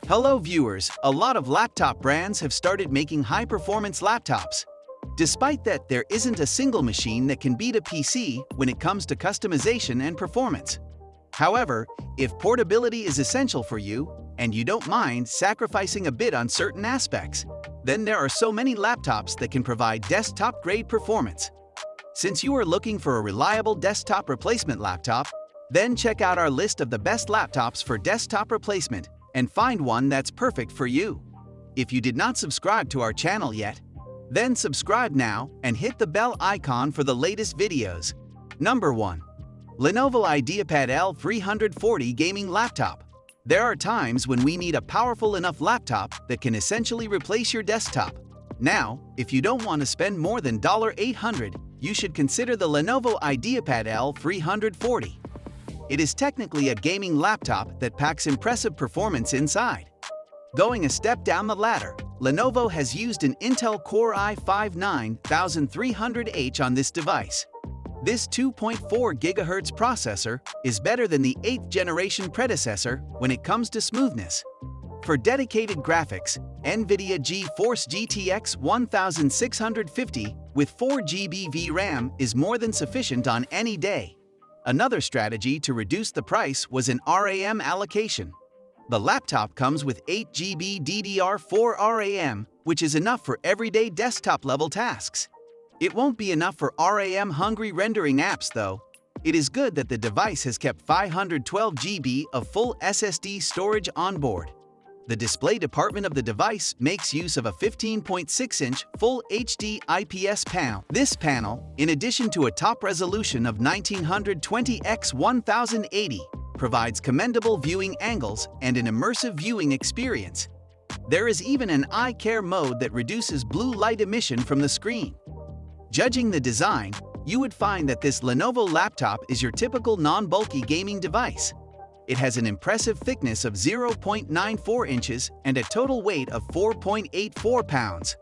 Hello viewers, a lot of laptop brands have started making high-performance laptops. Despite that, there isn't a single machine that can beat a PC when it comes to customization and performance. However, if portability is essential for you, and you don't mind sacrificing a bit on certain aspects, then there are so many laptops that can provide desktop-grade performance. Since you are looking for a reliable desktop replacement laptop, then check out our list of the best laptops for desktop replacement and find one that's perfect for you. If you did not subscribe to our channel yet, then subscribe now and hit the bell icon for the latest videos. Number 1. Lenovo Ideapad L340 Gaming Laptop. There are times when we need a powerful enough laptop that can essentially replace your desktop. Now, if you don't want to spend more than $800, you should consider the Lenovo Ideapad L340. It is technically a gaming laptop that packs impressive performance inside. Going a step down the ladder, Lenovo has used an Intel Core i5-9300H on this device. This 2.4 GHz processor is better than the 8th generation predecessor when it comes to smoothness. For dedicated graphics, NVIDIA GeForce GTX 1650 with 4 GB VRAM is more than sufficient on any day. Another strategy to reduce the price was an RAM allocation. The laptop comes with 8 GB DDR4 RAM, which is enough for everyday desktop-level tasks. It won't be enough for RAM-hungry rendering apps, though. It is good that the device has kept 512 GB of full SSD storage on board. The display department of the device makes use of a 15.6-inch Full HD IPS panel. This panel, in addition to a top resolution of 1920 x 1080, provides commendable viewing angles and an immersive viewing experience. There is even an eye care mode that reduces blue light emission from the screen. Judging the design, you would find that this Lenovo laptop is your typical non-bulky gaming device. It has an impressive thickness of 0.94 inches and a total weight of 4.84 pounds.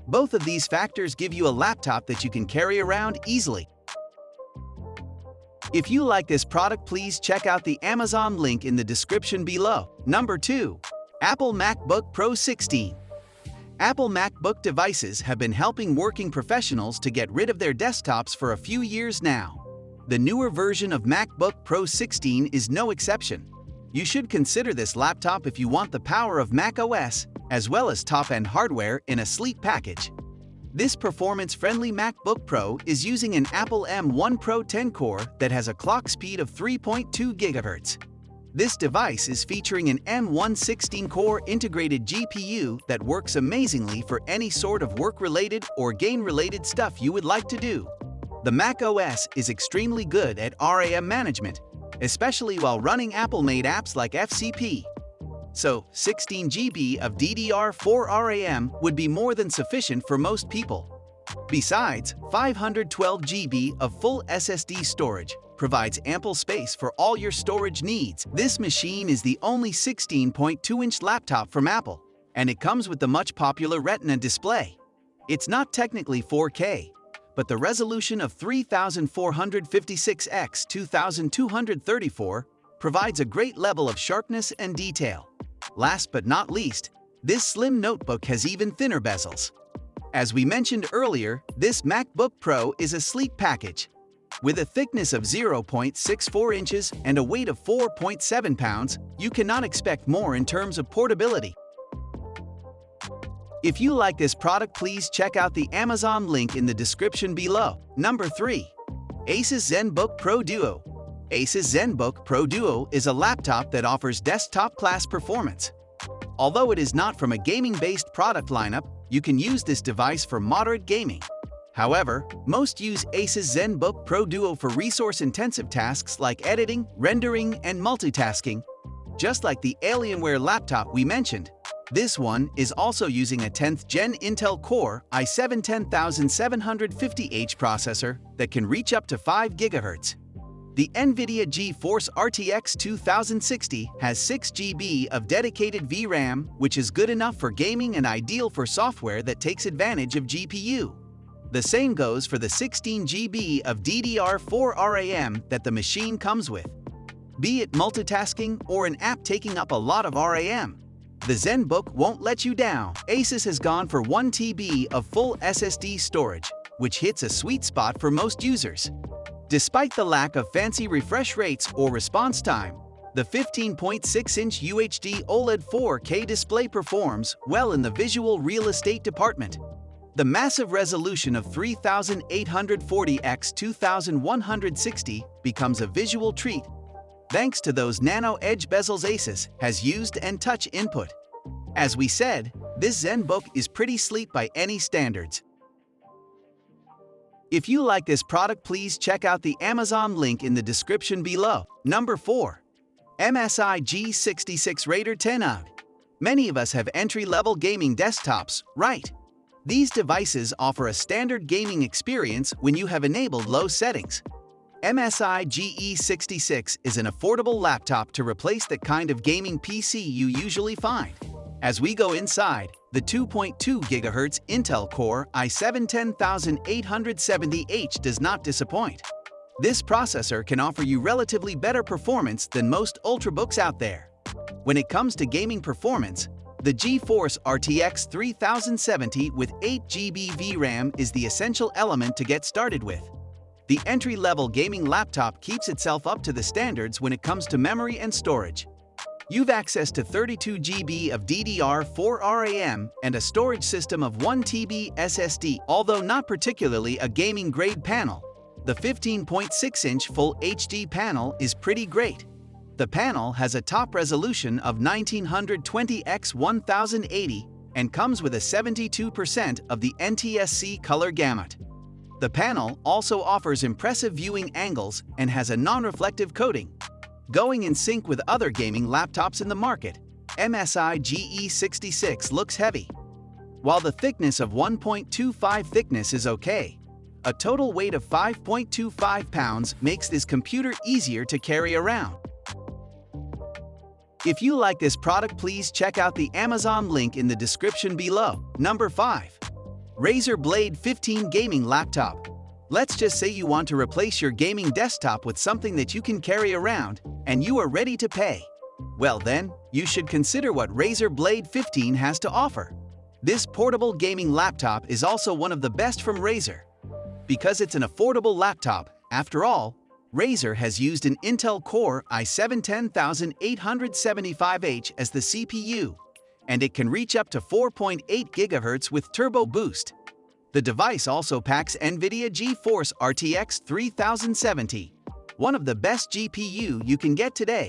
Both of these factors give you a laptop that you can carry around easily. If you like this product, please check out the Amazon link in the description below. Number 2. Apple MacBook Pro 16. Apple MacBook devices have been helping working professionals to get rid of their desktops for a few years now. The newer version of MacBook Pro 16 is no exception. You should consider this laptop if you want the power of macOS, as well as top-end hardware in a sleek package. This performance-friendly MacBook Pro is using an Apple M1 Pro 10 core that has a clock speed of 3.2 GHz. This device is featuring an M1 16-core integrated GPU that works amazingly for any sort of work-related or game-related stuff you would like to do. The macOS is extremely good at RAM management, especially while running Apple-made apps like FCP. So, 16 GB of DDR4 RAM would be more than sufficient for most people. Besides, 512 GB of full SSD storage provides ample space for all your storage needs. This machine is the only 16.2-inch laptop from Apple, and it comes with the much popular Retina display. It's not technically 4K, but the resolution of 3456 x 2234 provides a great level of sharpness and detail. Last but not least, this slim notebook has even thinner bezels. As we mentioned earlier, this MacBook Pro is a sleek package. With a thickness of 0.64 inches and a weight of 4.7 pounds, you cannot expect more in terms of portability. If you like this product, please check out the Amazon link in the description below. Number 3. ASUS ZenBook Pro Duo. ASUS ZenBook Pro Duo is a laptop that offers desktop-class performance. Although it is not from a gaming-based product lineup, you can use this device for moderate gaming. However, most use ASUS ZenBook Pro Duo for resource-intensive tasks like editing, rendering, and multitasking. Just like the Alienware laptop we mentioned, this one is also using a 10th Gen Intel Core i7-10750H processor that can reach up to 5 GHz. The NVIDIA GeForce RTX 2060 has 6 GB of dedicated VRAM, which is good enough for gaming and ideal for software that takes advantage of GPU. The same goes for the 16 GB of DDR4 RAM that the machine comes with. Be it multitasking or an app taking up a lot of RAM, The ZenBook won't let you down. ASUS has gone for 1 TB of full SSD storage, which hits a sweet spot for most users. Despite the lack of fancy refresh rates or response time, the 15.6-inch UHD OLED 4K display performs well in the visual real estate department. The massive resolution of 3840 x 2160 becomes a visual treat thanks to those nano edge bezels ASUS has used and touch input. As we said, this ZenBook is pretty sleek by any standards. If you like this product, please check out the Amazon link in the description below. Number 4. MSI GE66 Raider 10 out. Many of us have entry-level gaming desktops, right? These devices offer a standard gaming experience when you have enabled low settings. MSI GE66 is an affordable laptop to replace the kind of gaming PC you usually find. As we go inside, the 2.2 GHz Intel Core i7-10870H does not disappoint. This processor can offer you relatively better performance than most ultrabooks out there. When it comes to gaming performance, the GeForce RTX 3070 with 8 GB VRAM is the essential element to get started with. The entry-level gaming laptop keeps itself up to the standards when it comes to memory and storage. You've access to 32 GB of DDR4 RAM and a storage system of 1 TB SSD. Although not particularly a gaming-grade panel, the 15.6-inch Full HD panel is pretty great. The panel has a top resolution of 1920 x 1080 and comes with a 72% of the NTSC color gamut. The panel also offers impressive viewing angles and has a non-reflective coating. Going in sync with other gaming laptops in the market, MSI GE66 looks heavy. While the thickness of 1.25 thickness is okay, a total weight of 5.25 pounds makes this computer easier to carry around. If you like this product, please check out the Amazon link in the description below. Number 5. Razer Blade 15 Gaming Laptop. Let's just say you want to replace your gaming desktop with something that you can carry around and you are ready to pay. Well then, you should consider what Razer Blade 15 has to offer. This portable gaming laptop is also one of the best from Razer. Because it's an affordable laptop, after all, Razer has used an Intel Core i7-10875H as the CPU, and it can reach up to 4.8 GHz with Turbo Boost. The device also packs NVIDIA GeForce RTX 3070, one of the best GPU you can get today,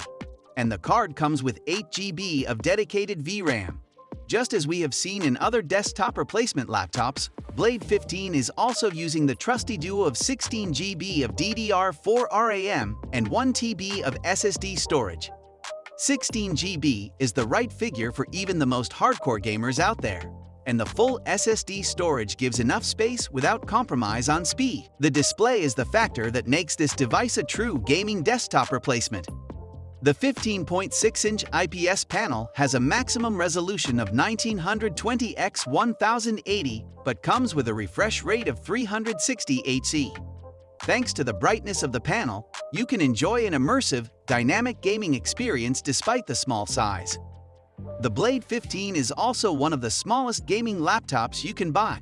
and the card comes with 8 GB of dedicated VRAM. Just as we have seen in other desktop replacement laptops, Blade 15 is also using the trusty duo of 16 GB of DDR4 RAM and 1 TB of SSD storage. 16 GB is the right figure for even the most hardcore gamers out there, and the full SSD storage gives enough space without compromise on speed. The display is the factor that makes this device a true gaming desktop replacement. The 15.6-inch IPS panel has a maximum resolution of 1920 x 1080 but comes with a refresh rate of 360 Hz. Thanks to the brightness of the panel, you can enjoy an immersive, dynamic gaming experience despite the small size. The Blade 15 is also one of the smallest gaming laptops you can buy.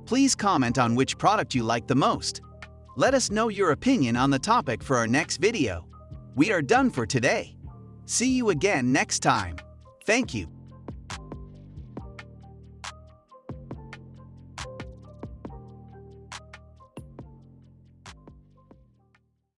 Please comment on which product you like the most. Let us know your opinion on the topic for our next video. We are done for today. See you again next time. Thank you.